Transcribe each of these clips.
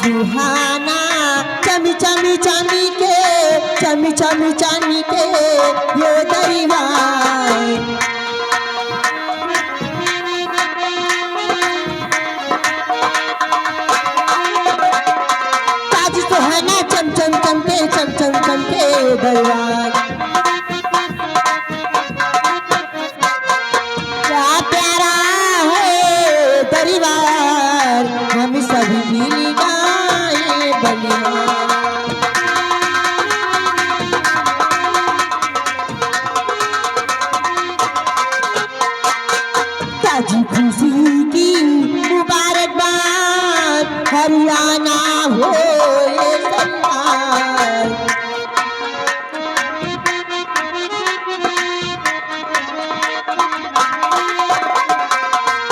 सुहाना चमी चमी चमी के चमी चमी चमी के ये दरबार ताज सुहाना चम चम चमके चम चम चमके दरबार क्या प्यारा है दरबार हम सभी मिल गाए बलिहार ताजी खुशी की मुबारकबाद हरियाणा हो ये सरकार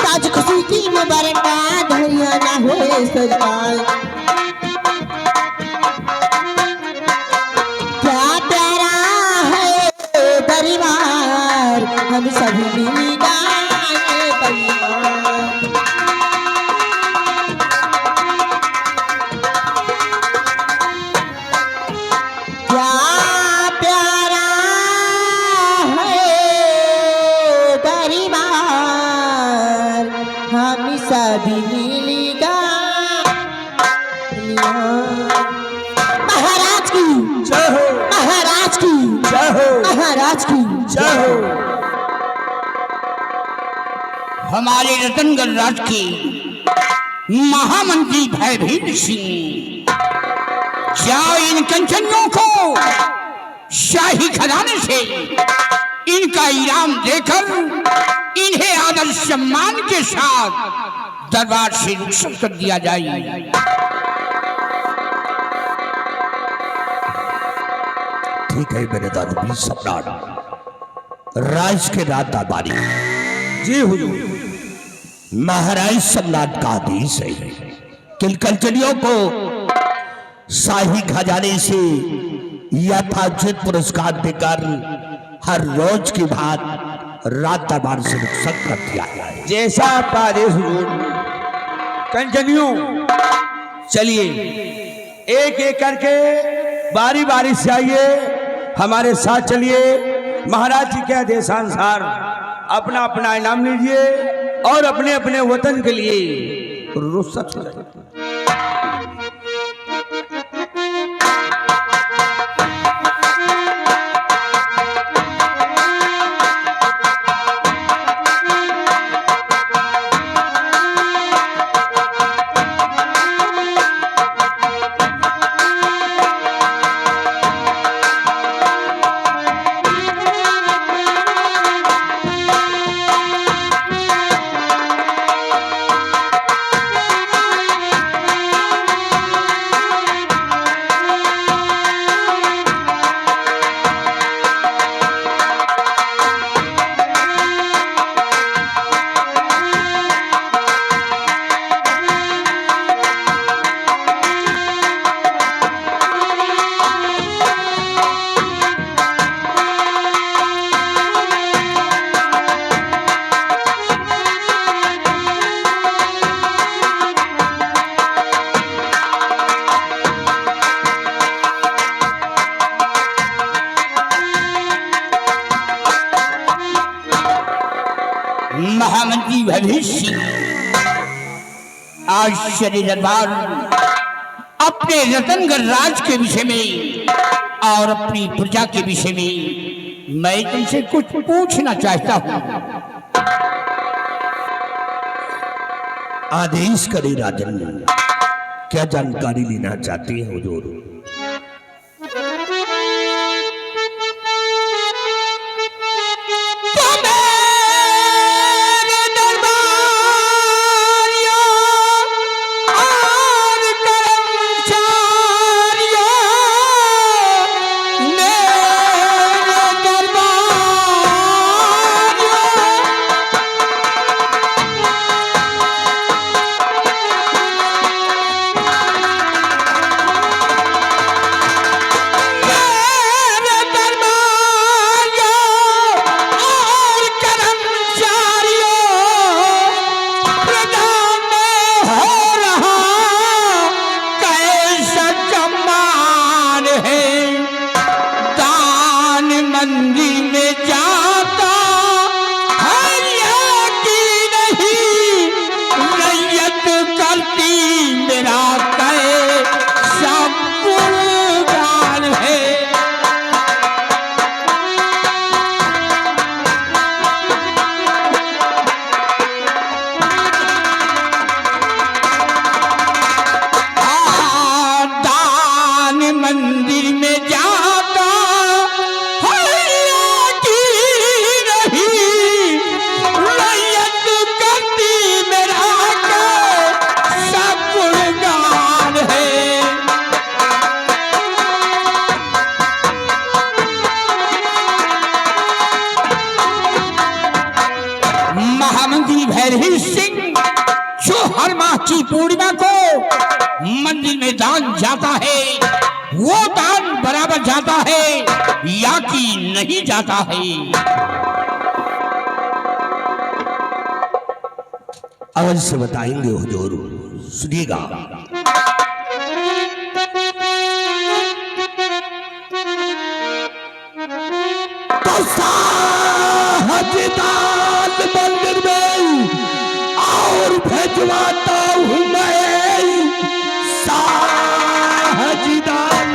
ताज खुशी की मुबारकबाद हरियाणा हो ये सरकार क्या प्यारा है दरबार हम सभी मिल गाए बलिहार क्या प्यारा है दरबार हम सभी मिल गाए महाराज की जय हो, महाराज की जय हो, महाराज की जय हो। हमारे रतनगढ़ राज के महामंत्री भयभीत सिंह जाओ इन कंचनियों को शाही खजाने से इनका इनाम देकर इन्हें आदर सम्मान के साथ दरबार से रुखसत कर दिया जाए। ठीक है मेरे दादू सम्राट राज के रात दरबारी जी हुजूर। महाराज सम्राट का आदेश है कि कंचनियों को शाही खजाने से यथाचित पुरस्कार देकर हर रोज की बात रात दरबार से रुखसत कर दिया जाए। जैसा आपका आदेश हुजूर। कंचनियों चलिए एक एक करके बारी बारी से आइए, हमारे साथ चलिए। महाराज जी के आदेशानुसार अपना अपना इनाम लीजिए और अपने अपने वतन के लिए रुखसत हो जाइए। महामंत्री भविष्य आश्चर्य दरबार अपने रतनगढ़ राज के विषय में और अपनी प्रजा के विषय में मैं तुमसे कुछ पूछना चाहता हूँ। आदेश करे राजन, क्या जानकारी लेना चाहते हैं हुजूर? भैरवी सिंह जो हर माह की पूर्णिमा को मंदिर में दान जाता है, वो दान बराबर जाता है या कि नहीं जाता है? अवश्य बताएंगे हुजूर, सुनिएगा। साहजदान मंदिर में और भेजवाता हूं मैं साहजदान।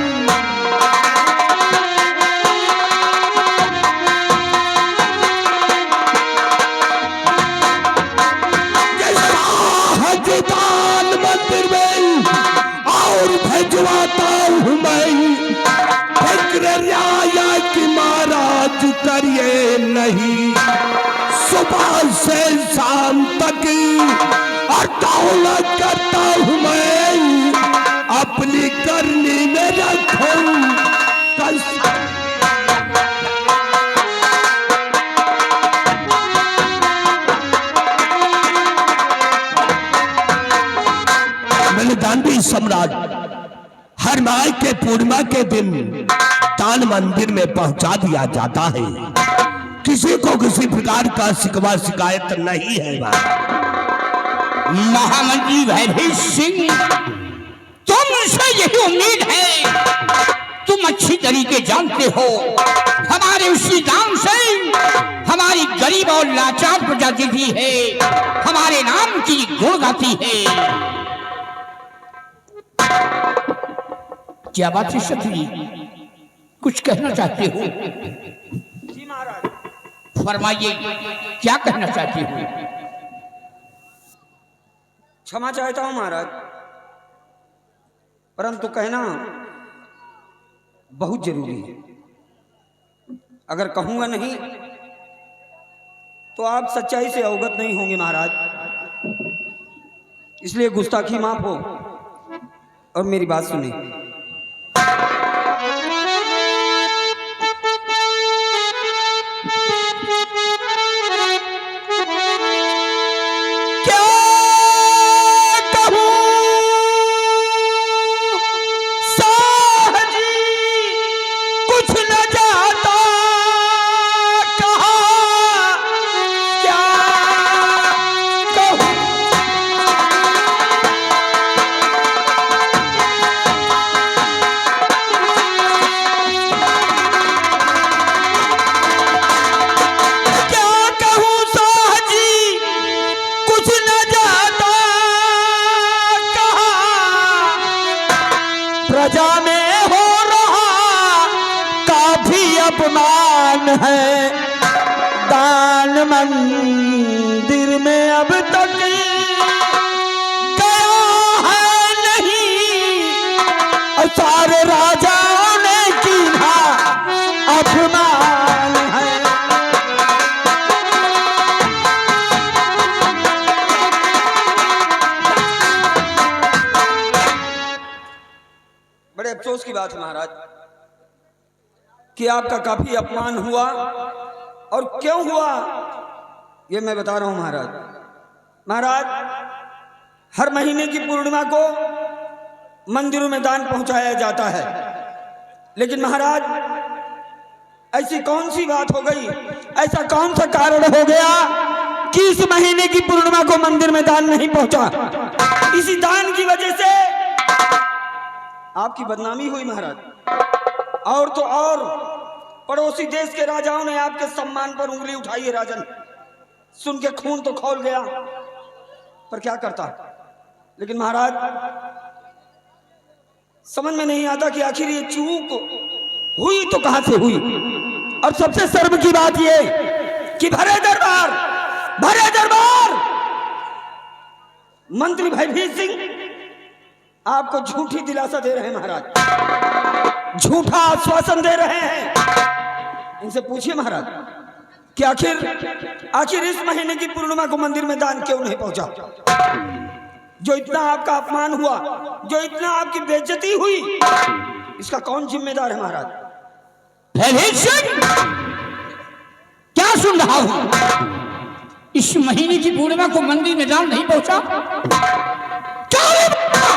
साहजदान मंदिर में और भेजवाता हूं मैं, फिक्र रियाया की महाराज करिए नहीं, सुबह से शाम तक और दौलत करता हूं मैं, अपनी करनी में रखूं मैंने दानवी सम्राट हर माह के पूर्णिमा के दिन दान मंदिर में पहुंचा दिया जाता है। किसी को किसी प्रकार का शिकवा शिकायत नहीं है। महामंत्री भैरवी सिंह, तुमसे यही उम्मीद है। तुम अच्छी तरीके जानते हो हमारे उसी दान से हमारी गरीब और लाचार प्रजा जीती है, हमारे नाम की गुण गाती है। क्या बात है क्षत्रिय, कुछ कहना चाहते हो? जी महाराज। फरमाइए, क्या कहना चाहते हो? क्षमा चाहता हूं महाराज, परंतु कहना बहुत जरूरी है। अगर कहूंगा नहीं तो आप सच्चाई से अवगत नहीं होंगे महाराज, इसलिए गुस्ताखी माफ हो और मेरी बात सुनिए। प्रजा में हो रहा काफी अपमान है, दान मंदिर में अब तक गया है नहीं, और सारे राजाओं ने कीना अपमान है। बड़े अफसोस की बात है महाराज कि आपका काफी अपमान हुआ, और क्यों हुआ ये मैं बता रहा हूं महाराज। महाराज, हर महीने की पूर्णिमा को मंदिरों में दान पहुंचाया जाता है, लेकिन महाराज ऐसी कौन सी बात हो गई, ऐसा कौन सा कारण हो गया कि इस महीने की पूर्णिमा को मंदिर में दान नहीं पहुंचा? इसी दान की वजह से आपकी बदनामी हुई महाराज, और तो और पड़ोसी देश के राजाओं ने आपके सम्मान पर उंगली उठाई है। राजन, सुन के खून तो खौल गया, पर क्या करता। लेकिन महाराज, समझ में नहीं आता कि आखिर ये चूक हुई तो कहां से हुई। और सबसे शर्म की बात ये कि भरे दरबार मंत्री भैरवी सिंह आपको झूठी दिलासा दे रहे हैं महाराज, झूठा आश्वासन दे रहे हैं। इनसे पूछिए महाराज कि आखिर इस महीने की पूर्णिमा को मंदिर में दान क्यों नहीं पहुंचा? जो इतना आपका अपमान हुआ, जो इतना आपकी बेइज्जती हुई, इसका कौन जिम्मेदार है महाराज? भैरवी सिंह, क्या सुन रहा हूं? इस महीने की पूर्णिमा को मंदिर में दान नहीं पहुंचा? क्या रे बाबा?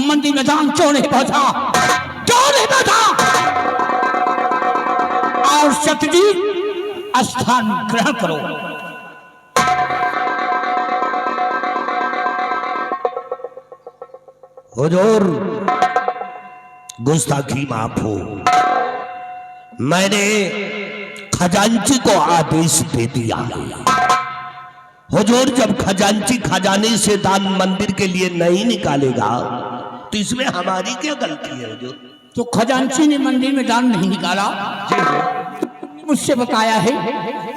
मंदिर में दान क्यों नहीं पहुंचा? क्यों नहीं पहुंचा? और सतजी स्थान ग्रहण करो। हुजूर, गुस्ताखी माफ हो। मैंने खजांची को आदेश दे दिया है। हुजूर, जब खजांची खजाने से दान मंदिर के लिए नहीं निकालेगा तो इसमें हमारी क्या गलती है हुजूर? तो खजांची ने मंदिर में दान नहीं निकाला? मुझसे बताया है?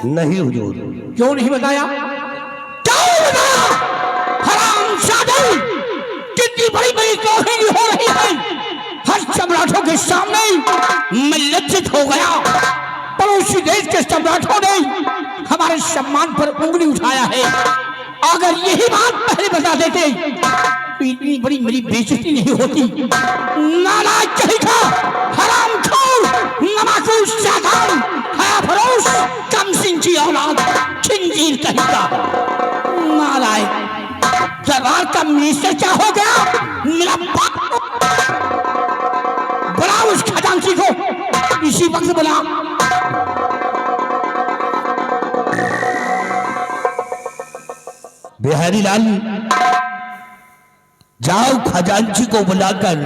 नहीं हुजूर। क्यों नहीं बताया? क्यों बताया? हरामजादे, कितनी बड़ी बड़ी तौहीन हो रही है। हर सम्राटों के सामने मैं लज्जित हो गया। पड़ोसी देश के सम्राटों ने हमारे सम्मान पर उंगली उठाया है। अगर यही बात पहले बता देते तो इतनी बड़ी मेरी बेइज्जती नहीं होती। नालायक कहेगा, हरामखोर, नमाकूस, शैतान, हयाफरोश, कमसिन की औलाद, खिंजीर कहेगा, नालायक। दरबार का मिनिस्टर क्या हो गया? मेरा बाप। बुला उस खजांची को, इसी वक्त बुला। बिहारी लाल, जाओ खजांची को बुलाकर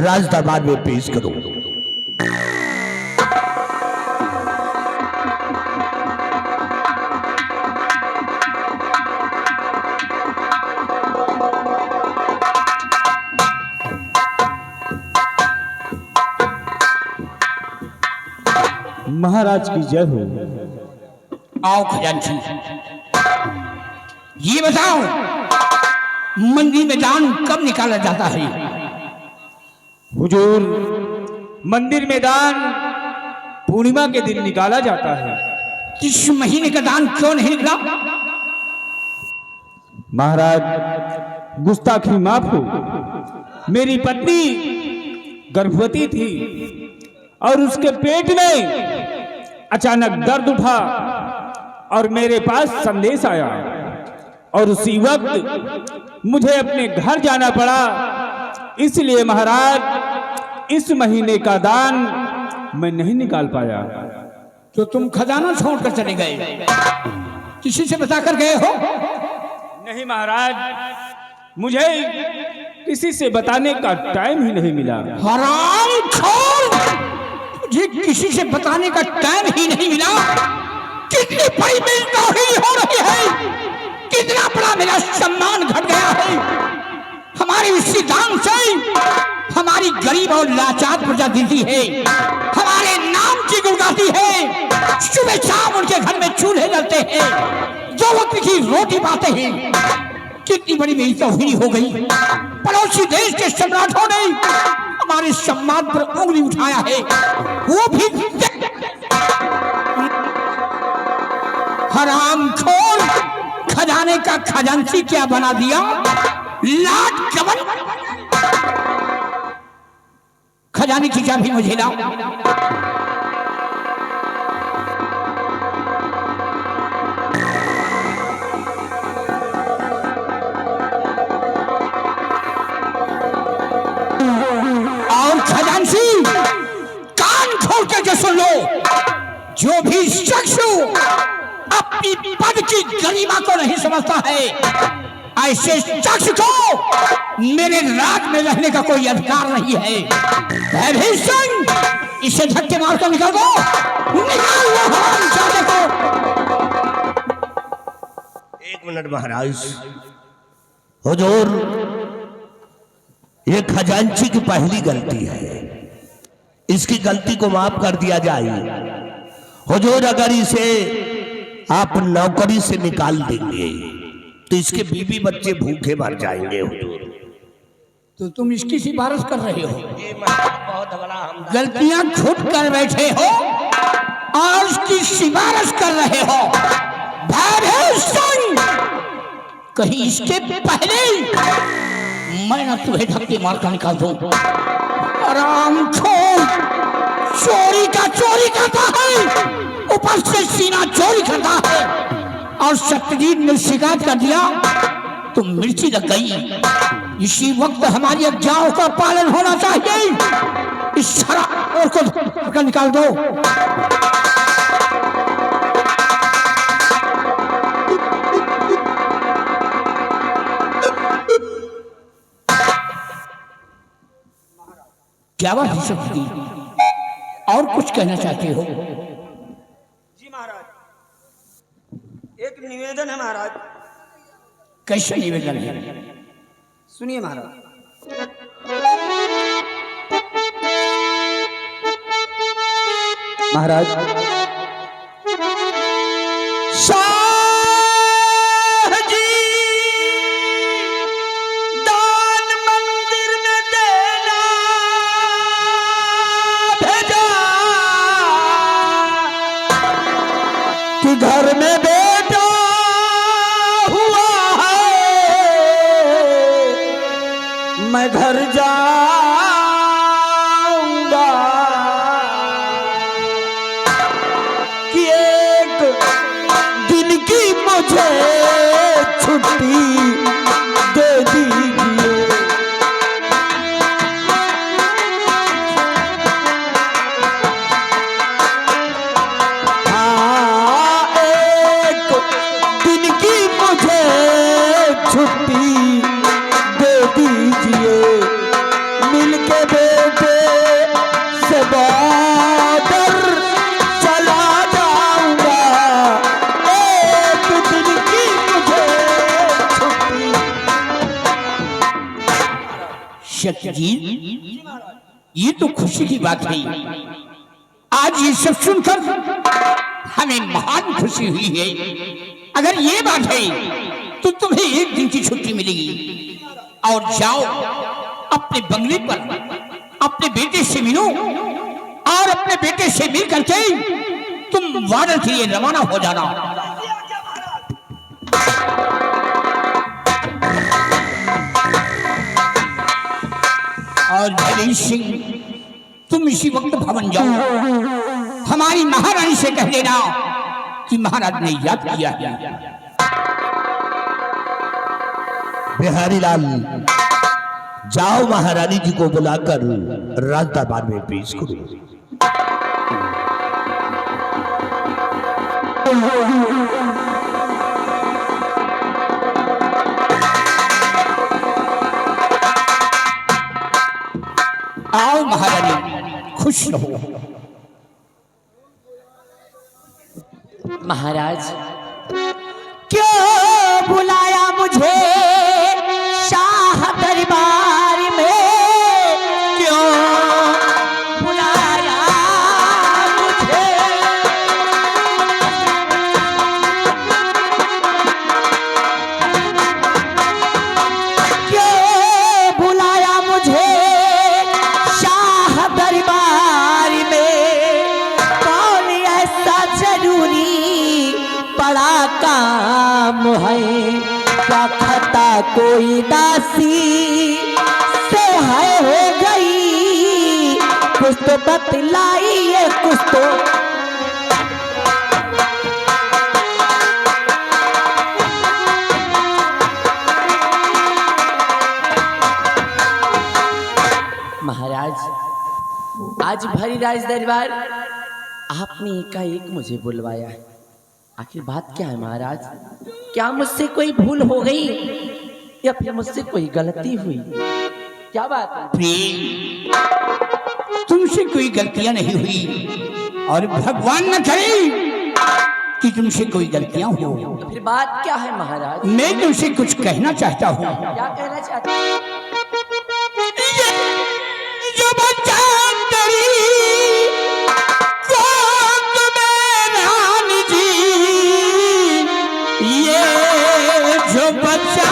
राज दरबार में पेश करो। महाराज की जय हो। आओ खजांची, ये बताओ मंदिर में दान कब निकाला जाता है? हुजूर, मंदिर में दान पूर्णिमा के दिन निकाला जाता है। इस महीने का दान क्यों नहीं निकला? महाराज, गुस्ताखी माफ हो। मेरी पत्नी गर्भवती थी और उसके पेट में अचानक दर्द उठा और मेरे पास संदेश आया और उसी वक्त मुझे अपने घर जाना पड़ा। इसलिए महाराज, इस महीने का दान मैं नहीं निकाल पाया। तो तुम खजाना छोड़कर चले गए? किसी से बताकर गए हो? नहीं महाराज, मुझे किसी से बताने का टाइम ही नहीं मिला। हरामखोर, मुझे किसी से बताने का टाइम ही नहीं मिला। कितनी बड़ी मेरी तौहीन हो रही है, कितना बड़ा मेरा सम्मान घट गया है। हमारे इसी दान से हमारी गरीब और लाचार प्रजा जीती है, हमारे नाम की गुणगाती है। सुबह शाम उनके घर में चूल्हे जलते हैं, दो वक्त की रोटी पाते हैं। कितनी बड़ी मेरी तौहीन हो गई। पड़ोसी देश के सम्राटों ने हमारे सम्मान पर उंगली उठाया है, वो भी हरामखोर। खजाने का खजांची क्या बना दिया? लाट कमल। खजाने की चाबी मुझे लाओ। और खजांची, कान खोल के जो सुन लो, जो भी शख्स अपनी पद की गरिमा को नहीं समझता है, ऐसे शख्स को मेरे राज में रहने का कोई अधिकार नहीं है। भयभीत सिंह, इसे धक्के मार कर निकाल दो, निकाल लो हरामजादे को। 1 मिनट महाराज। हुजूर, ये खजांची की पहली गलती है, इसकी गलती को माफ कर दिया जाए। हुजूर, अगर इसे आप नौकरी से निकाल देंगे तो इसके बीवी बच्चे भूखे मर जाएंगे। हुजूर, तो तुम इसकी सिफारिश कर रहे हो, बहुत बड़ा गलतियां खुद कर बैठे हो और उसकी सिफारिश कर रहे हो। भयभीत सिंह, कहीं इसके पहले मैं ना तुम्हें धक्के मार कर निकाल दूं। आरामखोर, चोरी का चोरी करता है, ऊपर से सीना चोरी करता है, और सत्यजीत ने शिकायत कर दिया तो मिर्ची लग गई। इसी वक्त हमारी अज्ञाओं का पालन होना चाहिए। इस शराब को निकाल दो। क्या बात है सत्यजीत, और कुछ कहना चाहते हो? जी महाराज, एक निवेदन है महाराज। कैसे निवेदन है? सुनिए महाराज। महाराज, शाह जी दान मंदिर में देना भेजा कि घर में बेटा हुआ है, मैं घर जाऊंगा कि एक दिन की मुझे छुट्टी दे दीजिए। हाँ, एक दिन की मुझे छुट्टी दे दीजिए, मिलके बेटे से बॉर्डर चला जाऊंगा, एक दिन की मुझे छुट्टी। सत्यजीत, ये तो खुशी की बात है। आज ये सब सुनकर हमें महान खुशी हुई है। अगर ये बात है तो तुम्हें एक दिन की छुट्टी मिलेगी, और जाओ अपने बंगले पर अपने बेटे से मिलो, और अपने बेटे से मिल करके तुम वादन के लिए रवाना हो जाना। और भयभीत सिंह, तुम इसी वक्त भवन जाओ, हमारी महारानी से कह देना कि महाराज ने याद किया है। बिहारी लाल, जाओ महारानी जी को बुलाकर राज दरबार में पेश करो। आओ महारानी, खुश रहो। महाराज, क्यों बुलाया मुझे शाह दरबार में? क्यों बुलाया मुझे? क्यों बुलाया मुझे शाह दरबार में? कौन ऐसा जरूरी बड़ा काम है? क्या खता कोई दासी से है हो गई? कुछ तो बतलाइए, कुछ तो। महाराज, आज भरी राज दरबार आपने एकाएक मुझे बुलवाया है, आखिर बात क्या है महाराज? क्या मुझसे कोई भूल हो गई या फिर मुझसे कोई गलती हुई? क्या बात है? प्रिय, तुमसे कोई गलतियां नहीं हुई और भगवान न करे कि तुमसे कोई गलतियां हो। तो फिर बात क्या है महाराज? मैं तुमसे कुछ कहना चाहता हूँ। क्या कहना चाहते हैं? जो बच्चा तेरी गोद में रानी जी, ये जो बच्चा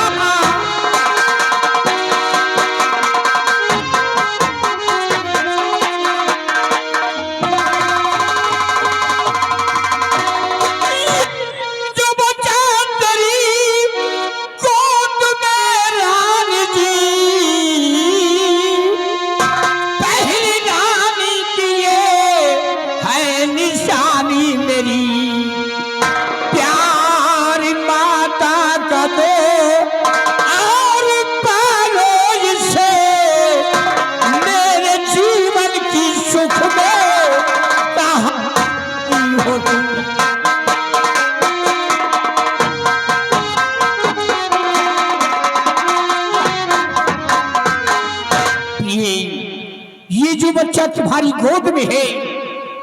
बच्चा तुम्हारी गोद में है,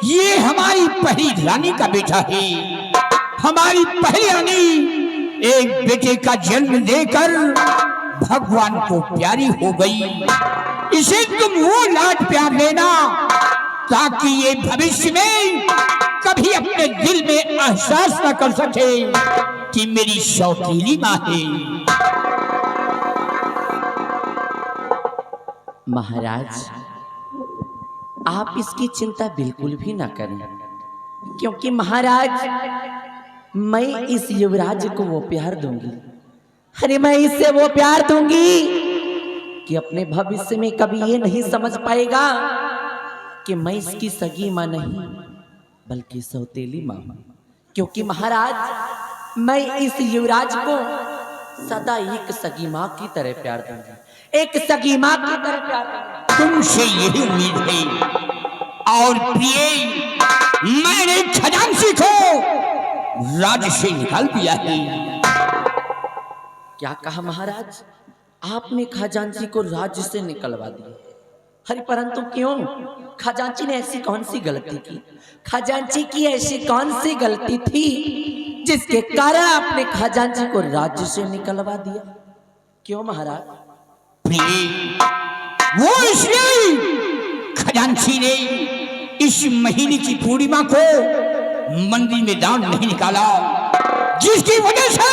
ये हमारी पहली रानी का बेटा है। हमारी पहली रानी एक बेटे का जन्म देकर भगवान को प्यारी हो गई। इसे तुम वो लाड प्यार लेना ताकि ये भविष्य में कभी अपने दिल में एहसास न कर सके कि मेरी सौतीली माँ है। महाराज, आप इसकी चिंता बिल्कुल भी ना करें, क्योंकि महाराज मैं इस युवराज को वो प्यार दूंगी, अरे मैं इससे वो प्यार दूंगी कि अपने भविष्य में कभी ये नहीं समझ पाएगा कि मैं इसकी सगी माँ नहीं बल्कि सौतेली माँ हूं। क्योंकि महाराज मैं इस युवराज को सदा एक सगी माँ की तरह प्यार दूंगी, एक सगी माँ की तरह प्यार दूंगी। तुमसे यही उम्मीद है। और प्रिय, मैंने खजांची को राज्य से निकाल दिया है। क्या कहा महाराज? आपने खजांची को राज्य से निकलवा दिया? अरे परंतु क्यों? खजांची ने ऐसी कौन सी गलती की? खजांची की ऐसी कौन सी गलती थी जिसके कारण आपने खजांची को राज्य से निकलवा दिया? क्यों महाराज? वो इसलिए खजांची ने इस महीने की पूर्णिमा को मंदिर में दान नहीं निकाला, जिसकी वजह से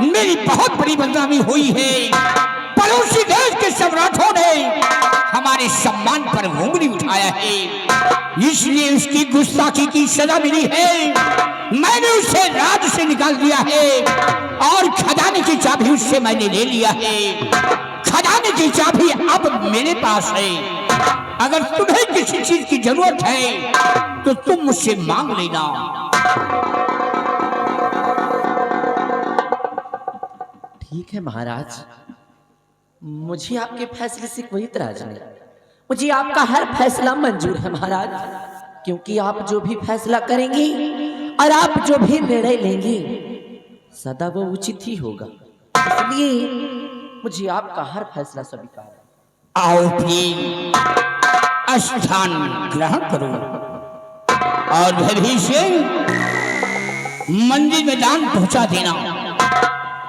मेरी बहुत बड़ी बदनामी हुई है। पड़ोसी देश के सम्राटों ने हमारे सम्मान पर उंगली उठाया है, इसलिए उसकी गुस्ताखी की सजा मिली है। मैंने उसे राज्य से निकाल दिया है और खजाने की चाबी उससे मैंने ले लिया है। खजाने की चाबी अब मेरे पास है। अगर तुम्हें किसी चीज की जरूरत है तो तुम मुझसे मांग लेना। ठीक है महाराज, मुझे आपके फैसले से कोई इतराज नहीं, मुझे आपका हर फैसला मंजूर है महाराज, क्योंकि आप जो भी फैसला करेंगी और आप जो भी निर्णय लेंगी सदा वो उचित ही होगा, इसलिए मुझे आपका हर फैसला स्वीकार है। आओ भी स्थान ग्रहण करो और भय से मंदिर में दान पहुंचा देना।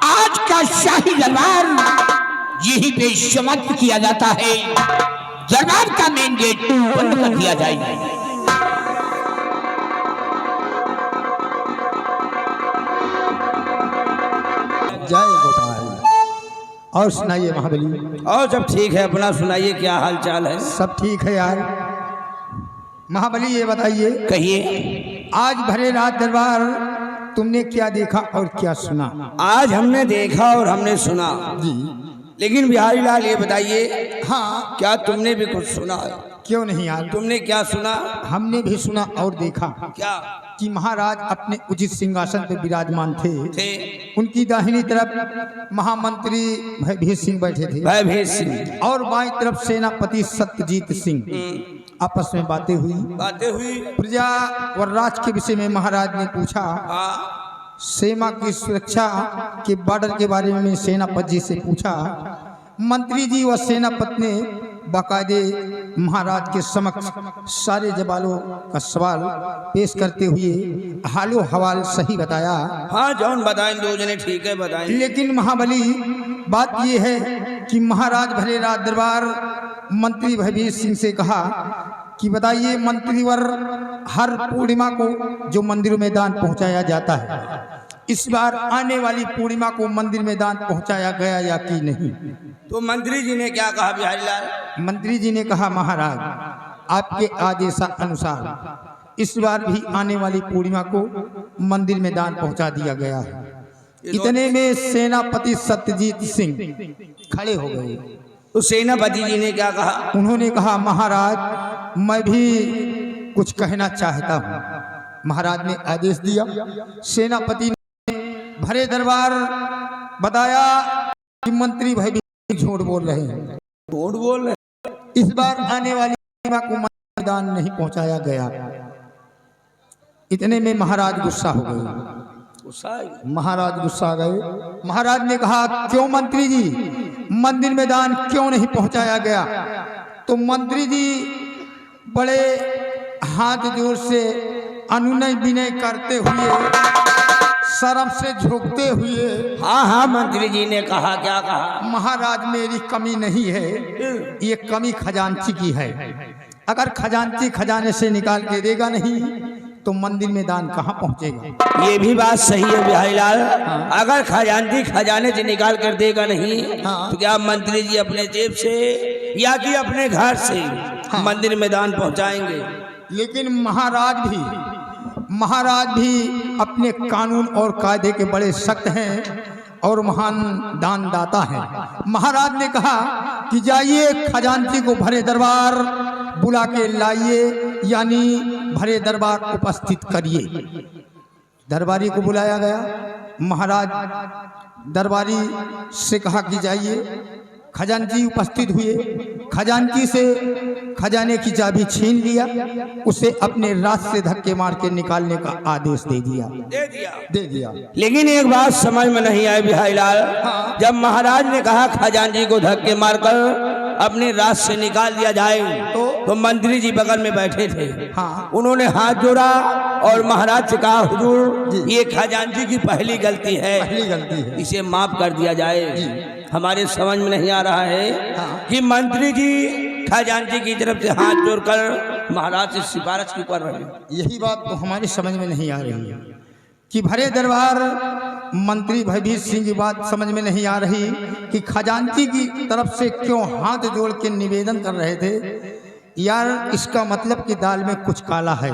आज का शाही दरबार यही पे समाप्त किया जाता है। दरबार का मेन गेट बंद कर दिया जाएगा। जय गोपाल। और सुनाइए महाबली। और सब ठीक है, अपना सुनाइए, क्या हाल चाल है? सब ठीक है यार। महाबली ये बताइए, कहिए। आज भरे रात दरबार तुमने क्या देखा और क्या सुना? आज हमने देखा और हमने सुना जी। लेकिन बिहारी लाल ये बताइए, हाँ, क्या तुमने भी कुछ सुना? क्यों नहीं यार, तुमने क्या सुना? हमने भी सुना और देखा क्या? कि महाराज अपने उचित सिंहासन पर विराजमान थे। उनकी दाहिनी तरफ महामंत्री भयभीत सिंह बैठे थे, भयभीत सिंह, और बाईं तरफ सेनापति सत्यजीत सिंह। आपस में बातें हुई। बातें हुई। प्रजा और राज के विषय में महाराज ने पूछा। हाँ सेना की सुरक्षा के बॉर्डर के बारे में सेनापति जी से पूछा। मंत्री जी व सेनापति ने बाकायदे महाराज के समक्ष सारे जवालों का सवाल पेश करते हुए हालो हवाल सही बताया। हाँ जौन बताएं दो जने ठीक है बताएं। लेकिन महाबली बात यह है कि महाराज भले राज दरबार मंत्री भयवीर सिंह से कहा कि बताइए मंत्रीवर हर पूर्णिमा को जो मंदिरों में दान पहुंचाया जाता है, इस बार आने वाली पूर्णिमा को मंदिर में दान पहुंचाया गया या कि नहीं? तो मंत्री जी ने क्या कहा बिहारी लाल? मंत्री जी ने कहा महाराज आपके आदेशानुसार इस बार भी आने वाली पूर्णिमा को मंदिर में दान पहुंचा दिया गया है। इतने में सेनापति सत्यजीत सिंह खड़े हो गए। तो सेनापति जी ने क्या कहा? उन्होंने कहा महाराज मैं भी कुछ कहना चाहता हूँ। महाराज ने आदेश दिया। सेनापति ने भरे दरबार बताया कि मंत्री भाई भी झूठ बोल रहे हैं। झूठ बोल रहे? इस बार आने वाली पूर्णिमा को मैदान नहीं पहुंचाया गया। इतने में महाराज गुस्सा हो गए। महाराज गुस्सा आ गए। महाराज ने कहा क्यों मंत्री जी मंदिर में दान क्यों नहीं पहुंचाया गया? तो मंत्री जी बड़े हाथ जोर से अनुनय विनय करते हुए शर्म से झुकते हुए हाँ हाँ मंत्री जी ने कहा क्या कहा? महाराज मेरी कमी नहीं है, ये कमी खजांची की है। अगर खजांची खजाने से निकाल के देगा नहीं तो मंदिर में दान कहाँ पहुंचेगा? ये भी बात सही है बिहारी लाल। अगर खजांची खजाने से निकाल कर देगा नहीं तो क्या मंत्री जी अपने जेब से या कि अपने घर से मंदिर में दान पहुंचाएंगे? लेकिन महाराज भी अपने कानून और कायदे के बड़े सख्त हैं और महान दानदाता हैं। महाराज ने कहा कि जाइए खजांची को भरे दरबार बुला के लाइए, यानी भरे दरबार उपस्थित करिए। दरबारी को बुलाया गया। महाराज दरबारी से कहा कि जाइए। खजांची उपस्थित हुए। खजांची से खजाने की चाबी छीन लिया, उसे अपने राज से धक्के मार के निकालने का आदेश दे दिया। लेकिन एक बात समझ में नहीं आई बिहारी लाल। जब महाराज ने कहा खजांची को धक्के मारकर अपने राज से निकाल दिया जाए तो मंत्री जी बगल में बैठे थे। उन्होंने हाथ जोड़ा और महाराज से कहा हुजूर ये खजांची की पहली गलती है, इसे माफ कर दिया जाए। हमारे समझ में नहीं आ रहा है कि मंत्री जी खजांची की तरफ से हाथ जोड़कर महाराज से सिफारिश क्यों कर रहे हैं। यही बात तो हमारी समझ में नहीं आ रही है कि भरे दरबार मंत्री भयवीर सिंह की बात समझ में नहीं आ रही कि खजांची की तरफ से क्यों हाथ जोड़ के निवेदन कर रहे थे। यार इसका मतलब कि दाल में कुछ काला है।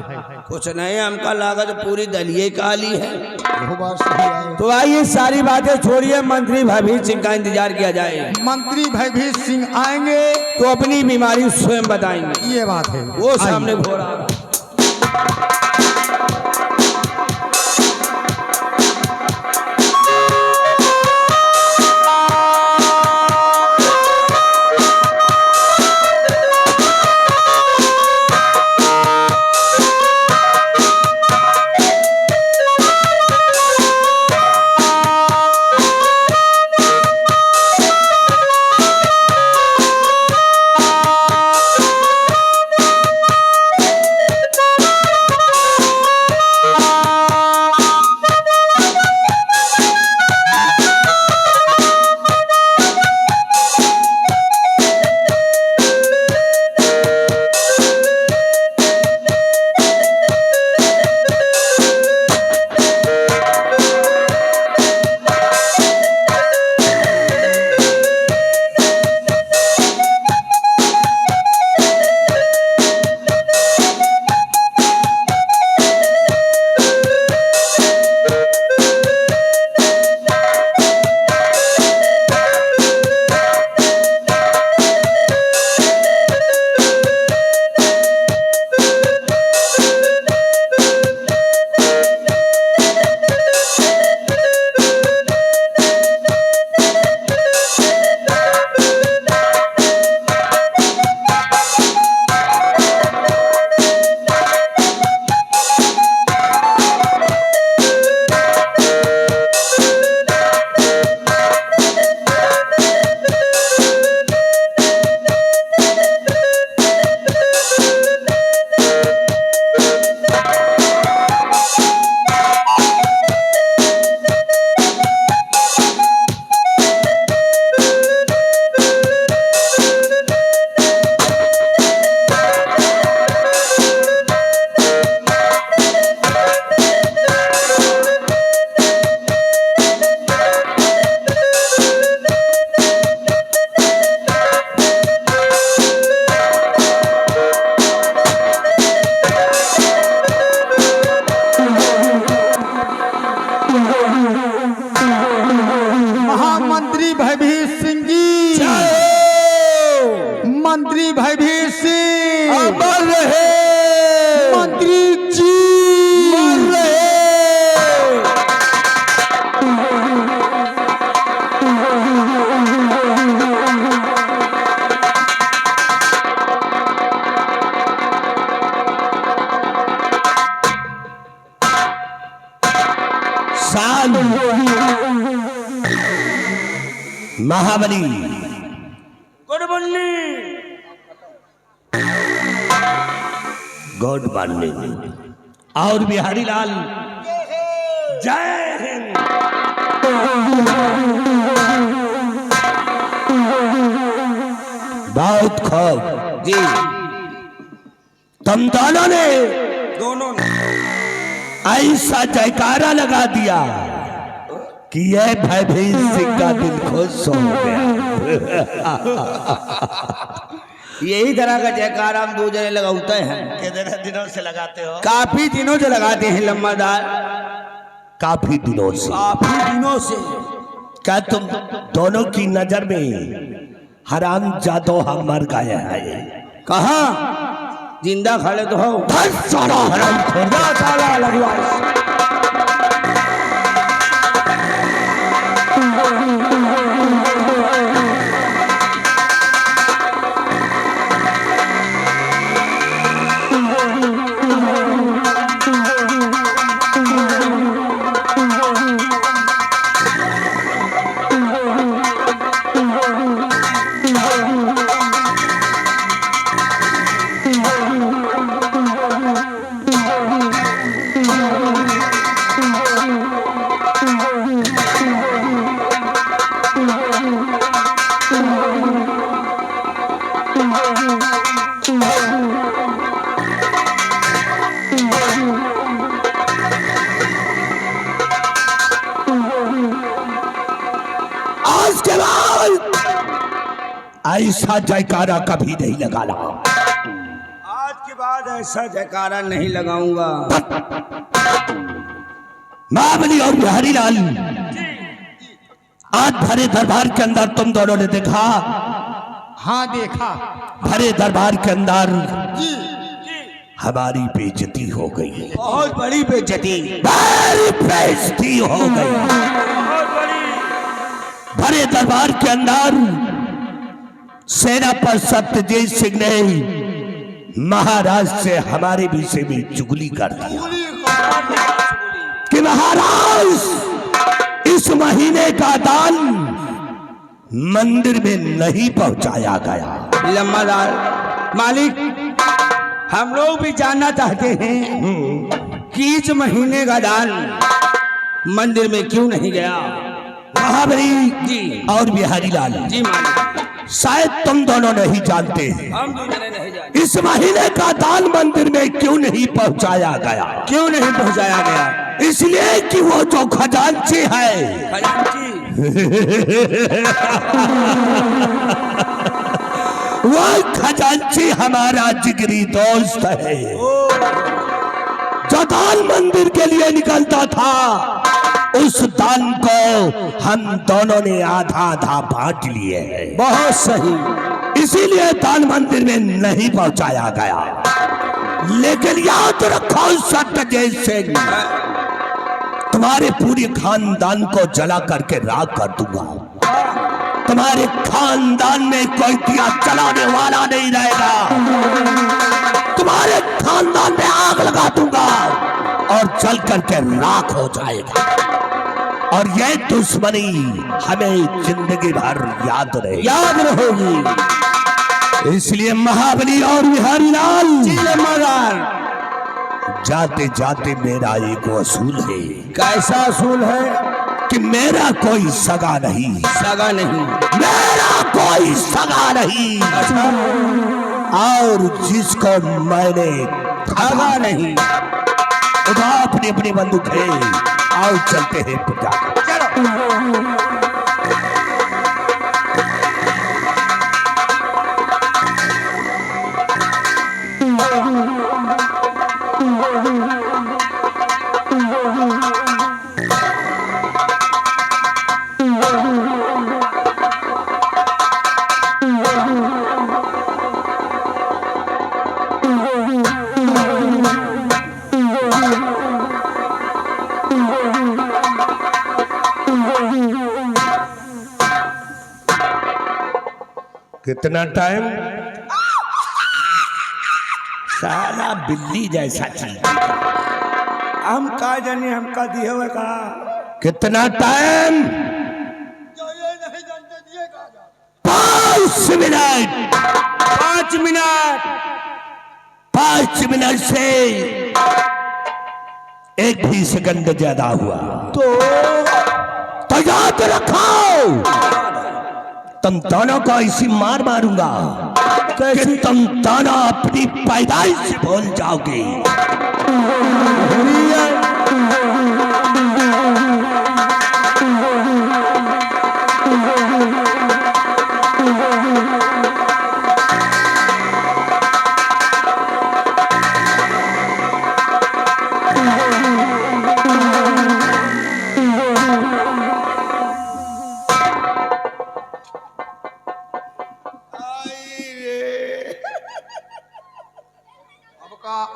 कुछ नहीं, हमका लागत पूरी दलिए काली है। वो बात सही है। तो आइए सारी बातें छोड़िए, मंत्री भयवीर सिंह का इंतजार किया जाए। मंत्री भयवीर सिंह आएंगे तो अपनी बीमारी स्वयं बताएंगे। ये बात है। वो सामने घोड़ा इंसान महाबली गुड मॉर्निंग। गुड मॉर्निंग और बिहारी लाल जय हिंद। बहुत खूब जी तुम दोनों ने दोनों ने ऐसा जयकारा लगा दिया कि यह भयभीत सिंह का दिल खुश हो गया। यही तरह का जयकारा हम दो जने लगाते हैं। कितने दिनों से लगाते हो? काफी दिनों से लगाते हैं लम्बादार। काफी दिनों से। काफी दिनों से। क्या तुम दोनों की नजर में हराम जादो हम मर गए हैं? कहा जिंदा खड़े तो हो। सारा हराम खोदा साला लगवा। आज के बाद ऐसा जयकारा कभी नहीं लगाना। आज के बाद ऐसा जयकारा नहीं लगाऊंगा। महाबली और बिहारी लाल आज भरे दरबार के अंदर तुम दोनों ने देखा। हाँ देखा। भरे दरबार के अंदर हमारी बेइज्जती हो गई। बहुत बड़ी बेइज्जती। बड़ी बेइज्जती हो गई। बहुत बड़ी। भरे दरबार के अंदर सेनापति सत्यजीत सिंह ने महाराज से हमारे विषय में चुगली कर दिया कि महाराज इस महीने का दान मंदिर में नहीं पहुंचाया गया। लम्बादार मालिक, हम लोग भी जानना चाहते हैं कि इस महीने का दान मंदिर में क्यों नहीं गया। महाबली जी और बिहारी लाल जी मालिक, शायद तुम दोनों नहीं जानते हम दूसरे नहीं जानते इस महीने का दान मंदिर में क्यों नहीं पहुंचाया गया। क्यों नहीं पहुंचाया गया। इसलिए कि वो जो खजांची है खजांची वो खजांची हमारा जिगरी दोस्त है जो दान मंदिर के लिए निकलता था। उस दान को हम दोनों ने आधा आधा बांट लिए हैं। बहुत सही। इसीलिए दान मंदिर में नहीं पहुंचाया गया। लेकिन याद रखो सत्यजीत सिंह, तुम्हारे पूरे खानदान को जला करके राख कर दूंगा। तुम्हारे खानदान में कोई दिया जलाने वाला नहीं रहेगा। तुम्हारे खानदान में आग लगा दूंगा और जल करके राख हो जाएगा। और यह दुश्मनी हमें जिंदगी भर याद रहेगी। इसलिए महाबली और बिहारी लाल जाते जाते मेरा एक असूल है। कैसा असूल है। कि मेरा कोई सगा नहीं। सगा नहीं। मेरा कोई सगा नहीं। और जिसको मैंने ठगा नहीं, उठा अपनी अपनी बंदूक है। आओ चलते हैं पिता। कितना टाइम साला बिल्ली जैसा चीज। हम का जाने, हमका दिए हुए का कितना टाइम? 5 मिनट। 5 मिनट। 5 मिनट से 1 भी सेकंड ज्यादा हुआ तो याद रखो, तुम दोनों को ऐसी मार मारूंगा कि तुम दोनों अपनी पैदाइश से भूल जाओगे।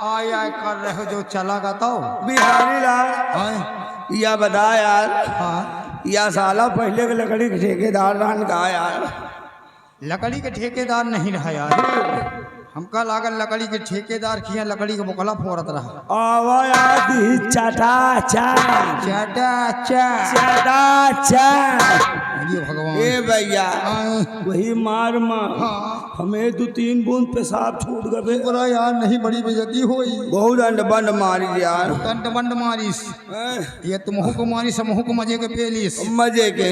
आय आय कर रहे हो जो चला गाता हो। बिहारी लाल, या बता यार, हाँ, या साला पहले के लकड़ी के ठेकेदार रान का यार। लकड़ी के ठेकेदार नहीं रहा यार, हमका लागल लकड़ी के ठेकेदार किया, लकड़ी के बोकला फोड़त रहा। आवाज़ चटा चा चाटा चा चटा चा। ये भगवान। ए भैया, हाँ, वही मार माँ हाँ। हमें 2-3 बूंद पेशाब छूट गए। बोला यार नहीं बड़ी बेइज्जती हुई। बहुत अंड बंड मारी यार। दंड बंड मारिस, ये तुमहू को मारिस, हमहू को मजे के पेलिस। मजे के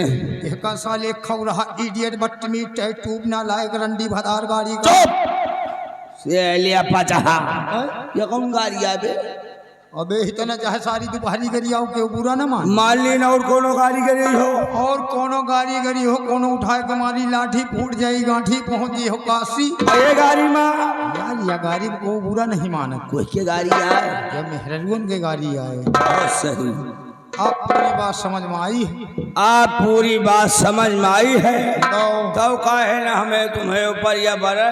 एक साल एक खौ रहा इडियट बदतमीज टाइट ट्यूब ना लायक रंडी भदार गाड़ी का। से लिया पचा। ये कौन गाड़ी आवे? अबे इतना चाहे सारी दोपहरी करी आओ के बुरा न मान। मालिन और कोनो कारीगरी हो, और कोनो कारीगरी हो, कोनो उठाए के मारी लाठी फूट जाई, गांठी पहुंच गई हो काशी। ये गाड़ी माँ यार यह गाड़ी को बुरा नहीं माना, कोई के गाड़ी आए? यह मेहरगुन के गाड़ी आए। बहुत सही। आप पूरी बात समझ में आई है? आप पूरी बात समझ में आई है तो तब काहे न हमें तुम्हें ऊपर या बरे,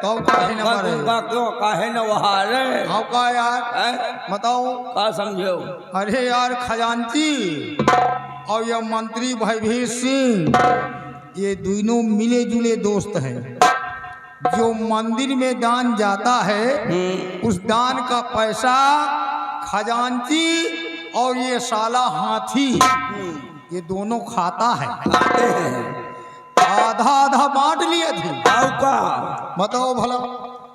तो काहे न मारे? क्यों काहे न वहाँ रे? आओ का यार हैं? बताओ। का समझो? अरे यार खजांची और यह मंत्री भयभीर सिंह, ये दोनों मिले जुले दोस्त हैं। जो मंदिर में दान जाता है उस दान का पैसा खजांची और ये साला हाथी ये दोनों खाता है। आते हैं आधा आधा बांट लिए थे। आओ का बताओ भला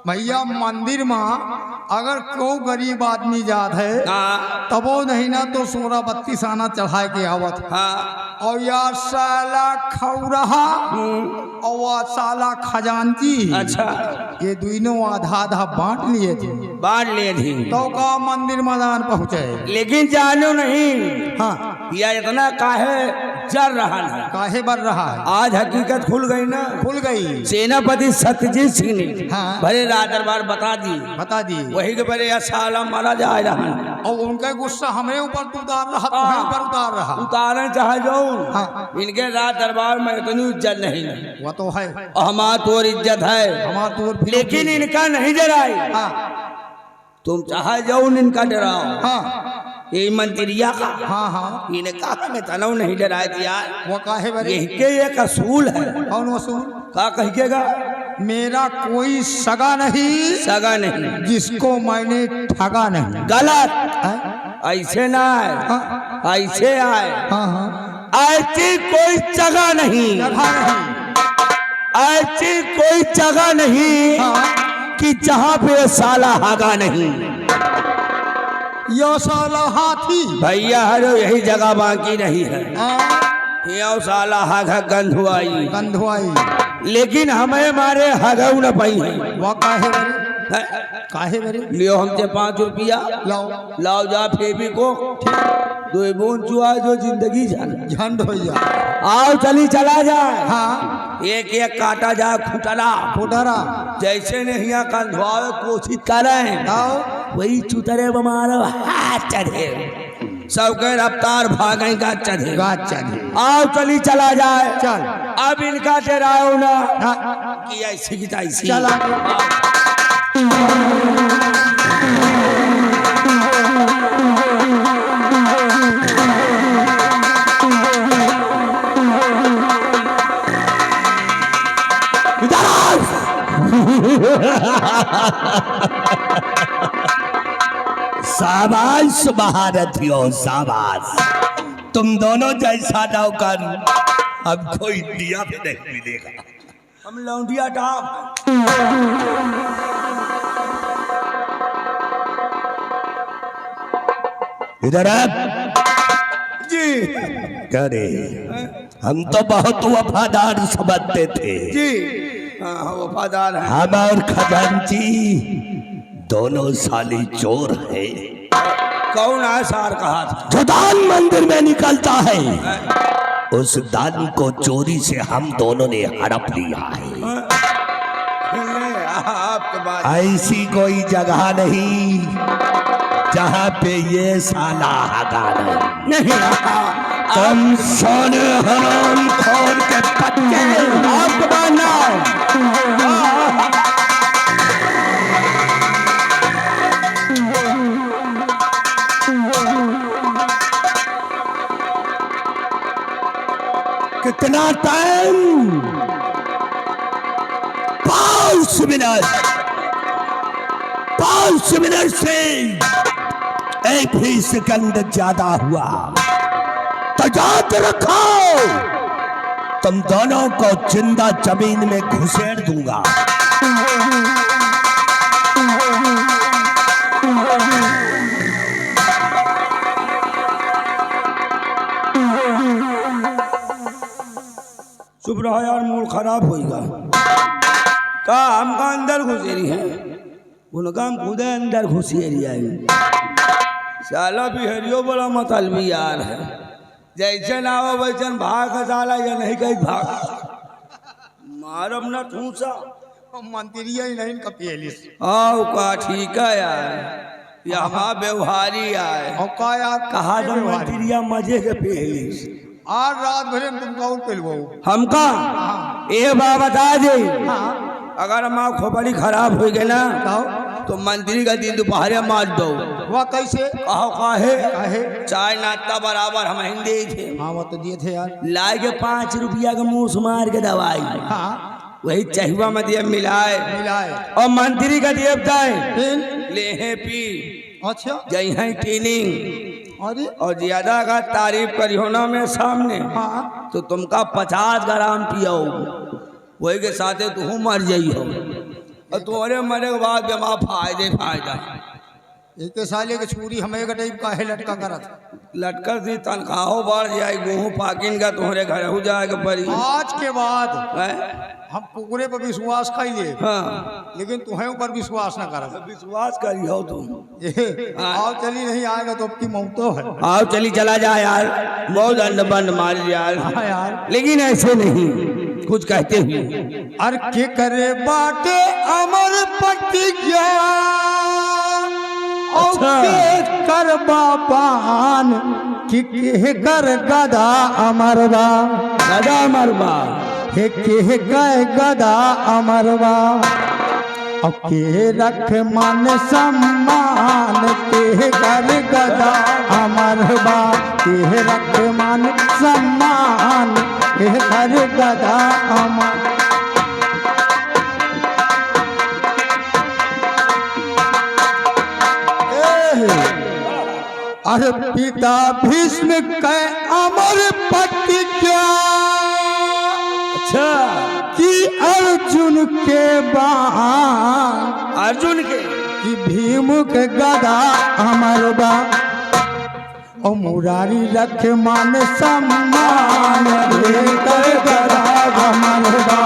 भैया, मंदिर में अगर कोई गरीब आदमी जात है हाँ तबो नहीं ना तो 16-32 आना चढ़ाए के आवत। हाँ और यार साला खौरहा और वह साला खजांची, अच्छा ये दोनों आधा आधा बांट लिए थे। बांट लिए थी तो का मंदिर मैदान पहुंचे। लेकिन जानो नहीं हाँ, या इतना काहे जर रहा है। काहे बढ़ रहा है? आज हकीकत खुल गई ना। खुल गई। सेनापति सत्यजीत सिंह ने हाँ। भरे रात दरबार बता दी, बता दी। वही के बड़े साला मारा जा रहा। और उनका गुस्सा हमें ऊपर तो उतार रहा, तुम्हें ऊपर उतार रहा। उतारना चाहे जो हाँ। इनके रात दरबार में इतनी इज्जत नहीं है। वो तो है और हमारा तो इज्जत है, हमारा तो लेकिन इनका नहीं डराई। हाँ तुम चाहे जाओ इनका डराओ। हाँ ये मंत्रिया का हाँ हाँ इनका हमें तनव नहीं डराए दिया। वो काहे बरे? यही के एक असूल है। कौन वसूल? का कहिएगा? मेरा कोई सगा नहीं सगा नहीं, जिसको मैंने ठगा नहीं। गलत। है? ऐसे ना आए, हाँ ऐसे आए। हाँ हाँ, ऐसी कोई जगह नहीं, जगह नहीं। ऐसी कोई जगह नहीं हाँ, कि जहाँ पे साला हागा नहीं। यो साला हाथी भैया हरो यही जगह बाकी नहीं है। हाँ, यो साला हागा गंधुआई, गंधुआई। लेकिन हमें मारे हगऊ न पाई है। वो काहे बरे? काहे बरे? लियो हमसे 5 रुपया लाओ लाओ जा फेबी को 2 बूंद चुआ जो जिंदगी जान झंड हो जा। आओ चली चला जाए। हाँ, एक एक काटा जाए खुटला, फुटरा जैसे नहीं यहाँ कंधुआवे कोशिश करें आओ। वही चुतरे बमारो हाथ चढ़े, सबके रफ्तार भागे का चढ़े। गाछ चढ़े। आओ चली चला जाए। चल। अब इनका डराओ ना हाँ, कि ऐसी की तैसी। चल आगे। शाबाश महारथियों शाबाश, तुम दोनों जैसा नौकर अब कोई दिया भी नहीं मिलेगा। हम लौंडिया टाप इधर आ। जी अरे हम तो बहुत वफादार समझते थे। जी हाँ वफादार है। हम और खजांची दोनों साली चोर है। कौन आसार कहा था? जो दान मंदिर में निकलता है उस दान को चोरी से हम दोनों ने हड़प लिया है। नहीं, आपके बात ऐसी कोई जगह नहीं जहाँ पे ये साला हगा नहीं। तुम सोने हराम खोर के बच्चे, आपके बात ना कितना टाइम? 5 मिनट। 5 मिनट से 1 भी सेकंड ज्यादा हुआ तो याद रखो तुम दोनों को जिंदा जमीन में घुसेड़ दूंगा। चुप रहो यार, मूड खराब होगा। का हमका अंदर घुसेरी है, उनका हम खुद अंदर घुसेरी आई। साला बिहरियो बड़ा मतलबी यार है, जैसे ना हो वैसन भाग साला या नहीं कहीं भाग मारब ना ठूसा मंत्रिया ही नहीं कपियली आओ का ठीक है यार, यहाँ व्यवहारी आए और का यार कहा तो मंत्रिया मजे के पहली आज रात भरे में तुमका और पेलवाओ हमका ये बात बता दे। अगर हमारा खोपड़ी खराब हो गई ना तो मंत्री का दिन दोपहर मार दो। वह कैसे? कहो काहे काहे? चाय नाश्ता बराबर हम हिंदे थे। हाँ वो तो दिए थे यार। लाए के 5 रुपया का मुंह मार के दवाई हाँ वही चहुआ में दिए मिलाए मिलाए और मंत्री का दिए बताए फिर ले है पी अच्छा जई है ट्रेनिंग अरे और ज्यादा का तारीफ करियो ना में सामने हाँ तो तुमका 50 ग्राम पियो वही के साथे तू मर जाइयो और तुम्हारे मरे के बाद जमा फायदा एक साले के छुरी हमें का टाइप का है लटका करत लटकर दी तनख्वाहों बढ़ जाए गेहूँ पाकिन का तुम्हारे घर हो जाएगा परी आज के बाद हैं? हम कुकुरे पर विश्वास कर लिए हाँ लेकिन तुम्हें ऊपर विश्वास न कर विश्वास करियो तुम। आओ चली नहीं आएगा तो अब की मौतो है। आओ चली चला जाए यार, बहुत अंड बंड मार यार, हाँ यार लेकिन ऐसे नहीं कुछ कहते हुए अर के करे बाटे अमर प्रतिज्ञा अच्छा। कर बापान कि के कर गदा अमरवा दादा मरबा हे के गए गदा अमरवा और के रख मान सम्मान के कर गदा अमरवा के रख मान सम्मान के कर गदा अमर। अरे पिता भीष्म के अमर प्रतिज्ञा अच्छा कि अर्जुन के बाण अर्जुन के कि भीम के गदा अमर बा और मुरारी रख मान सम्मान के गदा अमर बा